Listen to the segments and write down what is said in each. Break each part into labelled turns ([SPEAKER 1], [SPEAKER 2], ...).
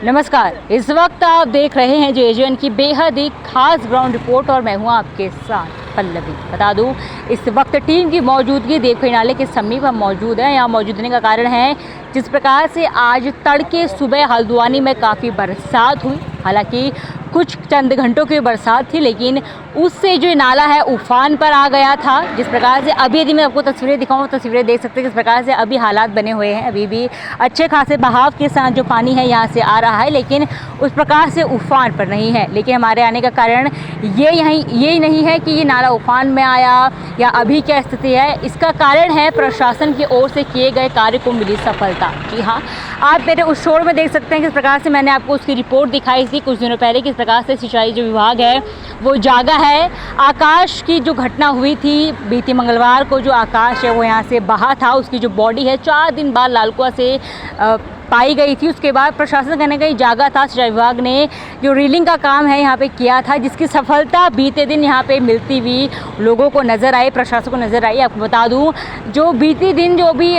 [SPEAKER 1] नमस्कार, इस वक्त आप देख रहे हैं जो एजेएन की बेहद ही खास ग्राउंड रिपोर्ट और मैं हूं आपके साथ पल्लवी। बता दूं, इस वक्त टीम की मौजूदगी देवखरी नाले के समीप हम मौजूद हैं। यहाँ मौजूद होने का कारण है जिस प्रकार से आज तड़के सुबह हल्द्वानी में काफ़ी बरसात हुई। हालांकि कुछ चंद घंटों की बरसात थी, लेकिन उससे जो नाला है उफान पर आ गया था। जिस प्रकार से अभी यदि मैं आपको तस्वीरें दिखाऊं, तस्वीरें देख सकते हैं किस प्रकार से अभी हालात बने हुए हैं। अभी भी अच्छे खासे बहाव के साथ जो पानी है यहाँ से आ रहा है, लेकिन उस प्रकार से उफान पर नहीं है। लेकिन हमारे आने का कारण ये नहीं है कि ये नाला उफान में आया या अभी क्या स्थिति है। इसका कारण है प्रशासन की ओर से किए गए कार्य को मिली सफलता। जी हाँ, आप मेरे उस शोर में देख सकते हैं किस प्रकार से मैंने आपको उसकी रिपोर्ट दिखाई थी कुछ दिनों पहले। किस प्रकार से सिंचाई जो विभाग है वो जागा है। आकाश की जो घटना हुई थी बीती मंगलवार को, जो आकाश है वो यहाँ से बहा था, उसकी जो बॉडी है 4 दिन बाद लालकुआ से पाई गई थी। उसके बाद प्रशासन कहीं ना कहीं जागा था। सिंचाई विभाग ने जो रीलिंग का काम है यहाँ पे किया था, जिसकी सफलता बीते दिन यहाँ पे मिलती हुई लोगों को नज़र आई, प्रशासन को नज़र आई। आपको बता दूँ, जो बीती दिन जो भी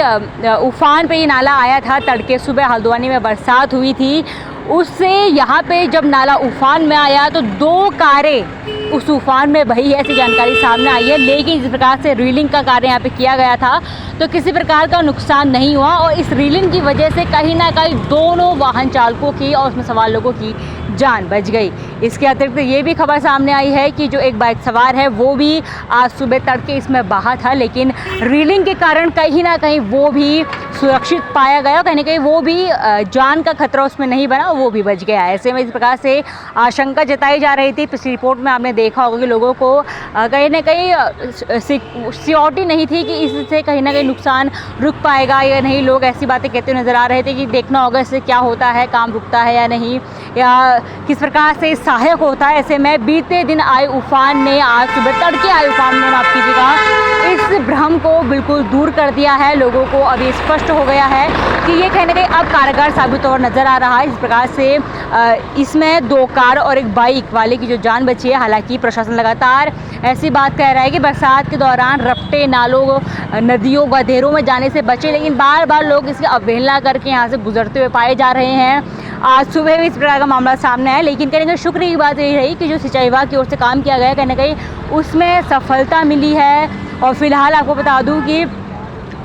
[SPEAKER 1] उफान पे ये नाला आया था, तड़के सुबह हल्द्वानी में बरसात हुई थी, उससे यहाँ पे जब नाला उफान में आया तो 2 कारें उस उफान में बही है, ऐसी जानकारी सामने आई है। लेकिन जिस प्रकार से रीलिंग का कार्य यहाँ पे किया गया था तो किसी प्रकार का नुकसान नहीं हुआ और इस रीलिंग की वजह से कहीं ना कहीं दोनों वाहन चालकों की और उसमें सवार लोगों की जान बच गई। इसके अतिरिक्त ये भी खबर सामने आई है कि जो एक बाइक सवार है वो भी आज सुबह तड़के इसमें बहा था, लेकिन रीलिंग के कारण कहीं ना कहीं वो भी सुरक्षित पाया गया। कहीं ना कहीं वो भी जान का खतरा उसमें नहीं बना, वो भी बच गया। ऐसे में इस प्रकार से आशंका जताई जा रही थी। पिछली रिपोर्ट में आपने देखा होगा कि लोगों को कहीं ना कहीं सिक्योरिटी नहीं थी कि इससे कहीं ना कहीं नुकसान रुक पाएगा या नहीं। लोग ऐसी बातें कहते नज़र आ रहे थे कि देखना होगा इससे क्या होता है, काम रुकता है या नहीं, या किस प्रकार से सहायक होता है। ऐसे में बीते दिन आए उफान ने, आज सुबह तड़के आए उफान ने, माफ कीजिएगा, इस भ्रम को बिल्कुल दूर कर दिया है। लोगों को अभी स्पष्ट हो गया है कि ये कहीं ना कहीं अब कारगर साबित और नज़र आ रहा है। इस प्रकार से इसमें 2 कार और एक बाइक वाले की जो जान बची है। हालांकि प्रशासन लगातार ऐसी बात कह रहा है कि बरसात के दौरान रपटे, नालों, नदियों, गधेरों में जाने से बचे, लेकिन बार बार लोग इसकी अवहेलना करके यहाँ से गुजरते हुए पाए जा रहे हैं। आज सुबह भी इस प्रकार का मामला सामने आया, लेकिन कहीं ना कहीं शुक्र की बात यही रही कि जो सिंचाई विभाग की ओर से काम किया गया, कहीं ना कहीं उसमें सफलता मिली है। और फिलहाल आपको बता दूं कि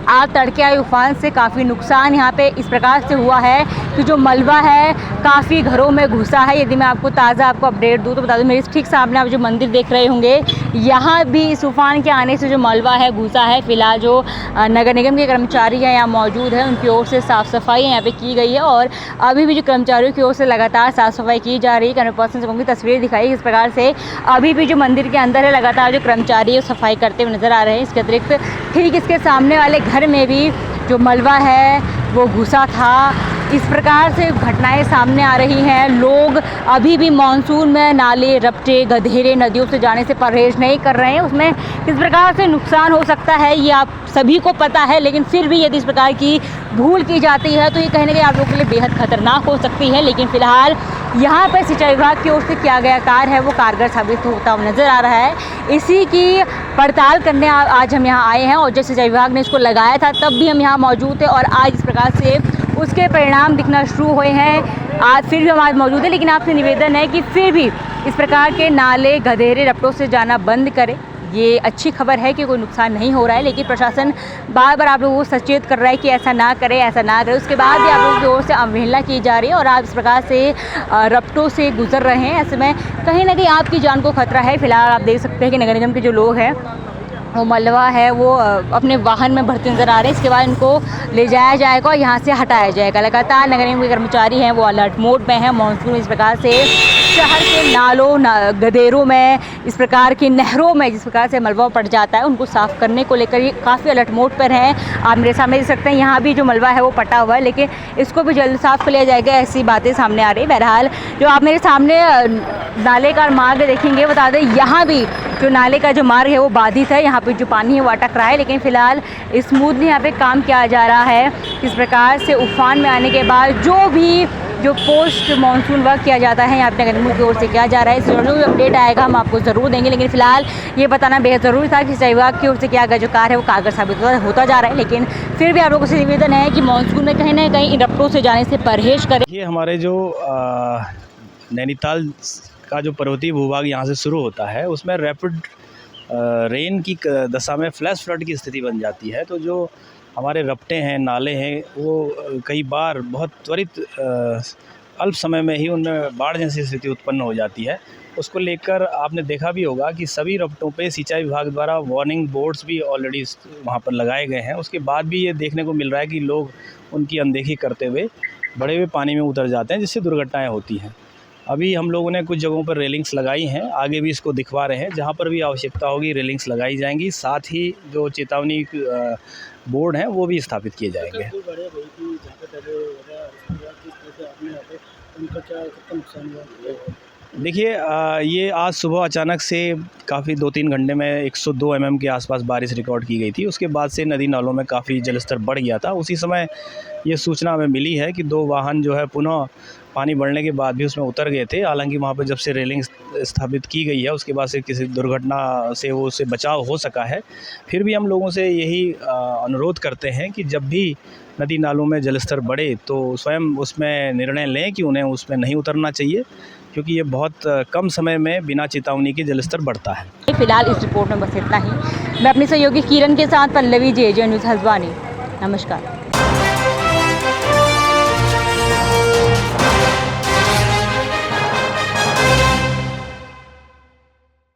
[SPEAKER 1] आज तड़के आए उफान से काफ़ी नुकसान यहाँ पे इस प्रकार से हुआ है कि जो मलबा है काफ़ी घरों में घुसा है। यदि मैं आपको ताज़ा अपडेट दूँ तो बता दूँ, मेरे ठीक सामने आप जो मंदिर देख रहे होंगे, यहाँ भी इस उफान के आने से जो मलबा है घुसा है। फिलहाल जो नगर निगम के कर्मचारी हैं यहाँ मौजूद हैं, उनकी ओर से साफ़ सफाई यहाँ पे की गई है और अभी भी जो कर्मचारियों की ओर से लगातार साफ़ सफाई की जा रही है। कैमरा पर्सन से कहूँगी तस्वीरें दिखाई इस प्रकार से अभी भी जो मंदिर के अंदर है लगातार जो कर्मचारी सफाई करते हुए नज़र आ रहे हैं। इसके अतिरिक्त ठीक इसके सामने वाले घर में भी जो मलबा है वो घुसा था। इस प्रकार से घटनाएं सामने आ रही हैं। लोग अभी भी मानसून में नाले, रपटे, गधेरे, नदियों से जाने से परहेज नहीं कर रहे हैं। उसमें किस प्रकार से नुकसान हो सकता है ये आप सभी को पता है, लेकिन फिर भी यदि इस प्रकार की भूल की जाती है तो ये कहीं ना कहीं आप लोगों के लिए बेहद खतरनाक हो सकती है। लेकिन फिलहाल यहाँ पर सिंचाई विभाग की ओर से किया गया कार्य है वो कारगर साबित होता हुआ नज़र आ रहा है। इसी की पड़ताल करने आज हम यहाँ आए हैं और जब सिंचाई विभाग ने इसको लगाया था तब भी हम यहाँ मौजूद थे और आज इस प्रकार से उसके परिणाम दिखना शुरू हुए हैं। आज फिर भी हम आज मौजूद हैं, लेकिन आपसे निवेदन है कि फिर भी इस प्रकार के नाले, गधेरे, रपटों से जाना बंद करें। ये अच्छी खबर है कि कोई नुकसान नहीं हो रहा है, लेकिन प्रशासन बार बार आप लोगों को सचेत कर रहा है कि ऐसा ना करें, ऐसा ना करें। उसके बाद भी आप लोगों की ओर से अवहेलना की जा रही है और आप इस प्रकार से रपटों से गुजर रहे हैं। ऐसे में कहीं ना कहीं आपकी जान को खतरा है। फिलहाल आप देख सकते हैं कि नगर निगम के जो लोग हैं वो मलबा है वो अपने वाहन में भरते नज़र आ रहे हैं। इसके बाद इनको ले जाया जाएगा और यहाँ से हटाया जाएगा। लगातार नगर निगम के कर्मचारी हैं वो अलर्ट मोड में हैं। मानसून इस प्रकार से शहर के नालों, गधेरों में, इस प्रकार की नहरों में जिस प्रकार से मलबा पड़ जाता है उनको साफ़ करने को लेकर ये काफ़ी अलर्ट मोड पर हैं। आप मेरे सामने देख सकते हैं यहाँ भी जो मलबा है वो पटा हुआ है, लेकिन इसको भी जल्द साफ़ कर लिया जाएगा, ऐसी बातें सामने आ रही है। बहरहाल जो आप मेरे सामने नाले का मार्ग देखेंगे, बता दें यहाँ भी जो नाले का जो मार्ग है वो बाधित है। यहाँ पे जो पानी है वो अटक रहा है, लेकिन फ़िलहाल स्मूथली यहाँ पे काम किया जा रहा है। इस प्रकार से उफान में आने के बाद जो भी जो पोस्ट मानसून वर्क किया जाता है यहाँ पे नगर निगम की ओर से किया जा रहा है। इस जो भी अपडेट आएगा हम आपको ज़रूर देंगे, लेकिन फिलहाल ये बताना बेहद ज़रूरी था कि सिंचाई विभाग की ओर से किया गया जो कार्य है वो कारगर साबित होता जा रहा है। लेकिन फिर भी आप लोगों से निवेदन है कि मानसून में कहीं ना कहीं इन रपटों से जाने से परहेज करें।
[SPEAKER 2] ये हमारे जो नैनीताल का जो पर्वतीय भूभाग यहाँ से शुरू होता है उसमें रैपिड रेन की दशा में फ्लैश फ्लड की स्थिति बन जाती है। तो जो हमारे रपटे हैं, नाले हैं, वो कई बार बहुत त्वरित अल्प समय में ही उनमें बाढ़ जैसी स्थिति उत्पन्न हो जाती है। उसको लेकर आपने देखा भी होगा कि सभी रपटों पे सिंचाई विभाग द्वारा वार्निंग बोर्ड्स भी ऑलरेडी वहाँ पर लगाए गए हैं। उसके बाद भी ये देखने को मिल रहा है कि लोग उनकी अनदेखी करते हुए बड़े हुए पानी में उतर जाते हैं, जिससे दुर्घटनाएँ होती हैं। अभी हम लोगों ने कुछ जगहों पर रेलिंग्स लगाई हैं, आगे भी इसको दिखवा रहे हैं। जहाँ पर भी आवश्यकता होगी रेलिंग्स लगाई जाएंगी, साथ ही जो चेतावनी बोर्ड हैं वो भी स्थापित किए जाएंगे। देखिए, ये आज सुबह अचानक से काफ़ी 2-3 घंटे में 102 mm के आसपास बारिश रिकॉर्ड की गई थी। उसके बाद से नदी नालों में काफ़ी जलस्तर बढ़ गया था। उसी समय ये सूचना हमें मिली है कि 2 वाहन जो है पुनः पानी बढ़ने के बाद भी उसमें उतर गए थे। हालांकि वहाँ पर जब से रेलिंग स्थापित की गई है उसके बाद से किसी दुर्घटना से वो उससे बचाव हो सका है। फिर भी हम लोगों से यही अनुरोध करते हैं कि जब भी नदी नालों में जलस्तर बढ़े तो स्वयं उसमें निर्णय लें कि उन्हें उसमें नहीं उतरना चाहिए, क्योंकि ये बहुत कम समय में बिना चेतावनी के जलस्तर बढ़ता है।
[SPEAKER 1] फिलहाल इस रिपोर्ट में बस इतना ही। मैं अपनी सहयोगी किरण के साथ पल्लवी, JJ न्यूज़ हल्द्वानी। नमस्कार।